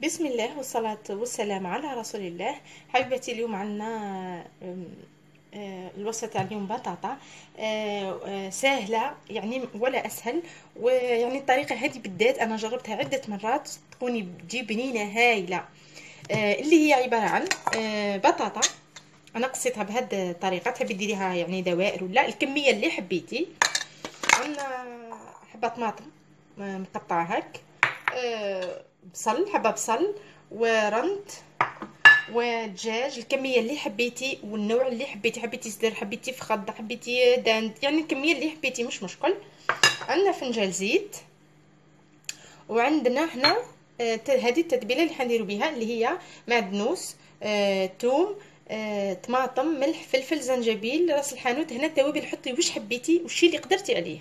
بسم الله والصلاة والسلام على رسول الله. حبيبتي اليوم عندنا الوصفة تاع اليوم بطاطا سهلة يعني ولا أسهل. ويعني الطريقة هذه بالذات أنا جربتها عدة مرات تكوني بتجيب بنينة هايلة. اللي هي عبارة عن بطاطا. أنا قصيتها بهذه الطريقة، تحبي ديريها يعني دوائر ولا الكمية اللي حبيتي. عندنا حبة طماطم مقطعة هاك، بصل، حبة بصل ورند ودجاج الكميه اللي حبيتي والنوع اللي حبيتي صدر، حبيتي فخد، حبيتي داند، يعني الكميه اللي حبيتي مش مشكل. عندنا فنجان زيت، وعندنا هنا هذه التتبيله اللي حنديروا بها اللي هي معدنوس، توم، طماطم، ملح، فلفل، زنجبيل، راس الحانوت. هنا التوابل حطي واش حبيتي والشي اللي قدرتي عليه.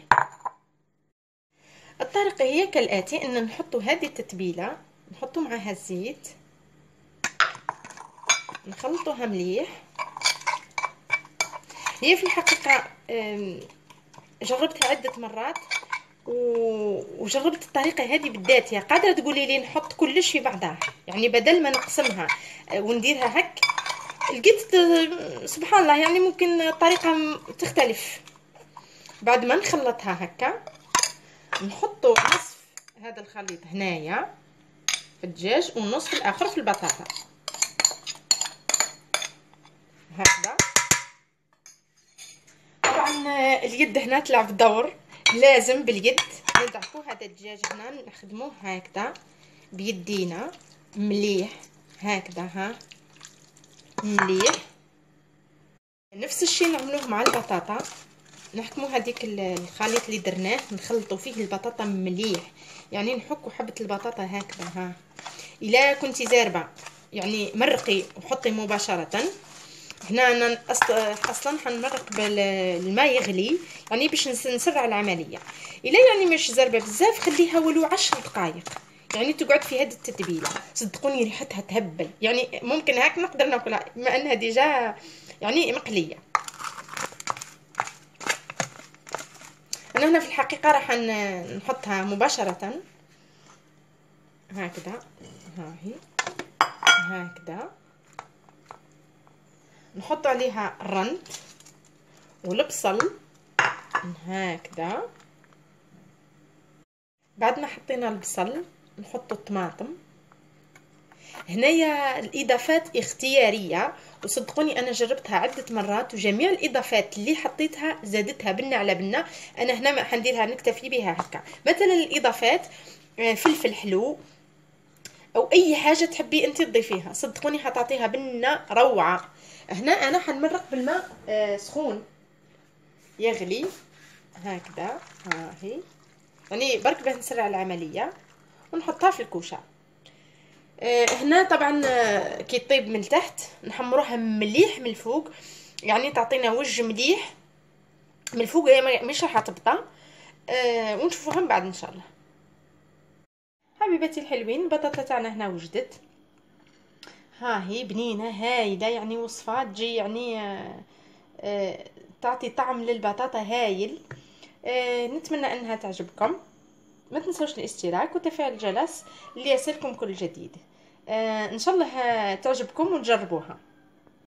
الطريقه هي كالاتي: ان نحطوا هذه التتبيله، نحطوا معها الزيت، نخلطوها مليح. هي في الحقيقة جربتها عدة مرات وجربت الطريقة هذه بالذات. هي قادرة تقولي لي نحط كلش في بعضها، يعني بدل ما نقسمها ونديرها هك، لقيت سبحان الله يعني ممكن الطريقة تختلف. بعد ما نخلطها هكا نحطو نصف هذا الخليط هنايا في الدجاج والنصف الآخر في البطاطا هكذا. طبعا اليد هنا تلعب دور، لازم باليد نضعفوا هذا الدجاج هنا، نخدموه هكذا بيدينا مليح هكذا، ها مليح. نفس الشيء نعملوه مع البطاطا، نحكموا هذيك الخليط اللي درناه نخلطوا فيه البطاطا مليح، يعني نحكوا حبة البطاطا هكذا. ها الا كنتي زاربه يعني مرقي وحطي مباشرة. هنا انا اصلا حنمرق بالماء يغلي يعني باش نسرع العمليه. الا يعني مش زربه بزاف خليها ولو 10 دقائق يعني تقعد في هذه التتبيله. صدقوني ريحتها تهبل، يعني ممكن هاك نقدر ناكلها بما انها ديجا يعني مقليه. انا هنا في الحقيقه راح نحطها مباشره هكذا. ها هي هكذا، نحط عليها الرند والبصل هكذا. بعد ما حطينا البصل نحط الطماطم. هنايا الاضافات اختياريه، وصدقوني انا جربتها عده مرات وجميع الاضافات اللي حطيتها زادتها بنه على بنه. انا هنا ما حنديرها نكتفي بها هكا. مثلا الاضافات فلفل حلو او اي حاجه تحبي انت تضيفيها، صدقوني حتعطيها بنه روعه. هنا انا حنمرق بالماء سخون يغلي هكذا. ها هي يعني برك باش نسرع العمليه ونحطها في الكوشه. هنا طبعا كي طيب من تحت نحمروها مليح من الفوق، يعني تعطينا وجه مليح من الفوق، هي مش راح تبطى. ونشوفوها من بعد ان شاء الله. حبيباتي الحلوين، البطاطا تاعنا هنا وجدت، ها هي بنينه هايله، يعني وصفه تجي يعني تعطي طعم للبطاطا هايل. نتمنى انها تعجبكم. ما تنسوش الاشتراك وتفعيل الجرس ليصلكم كل جديد. ان شاء الله تعجبكم وتجربوها.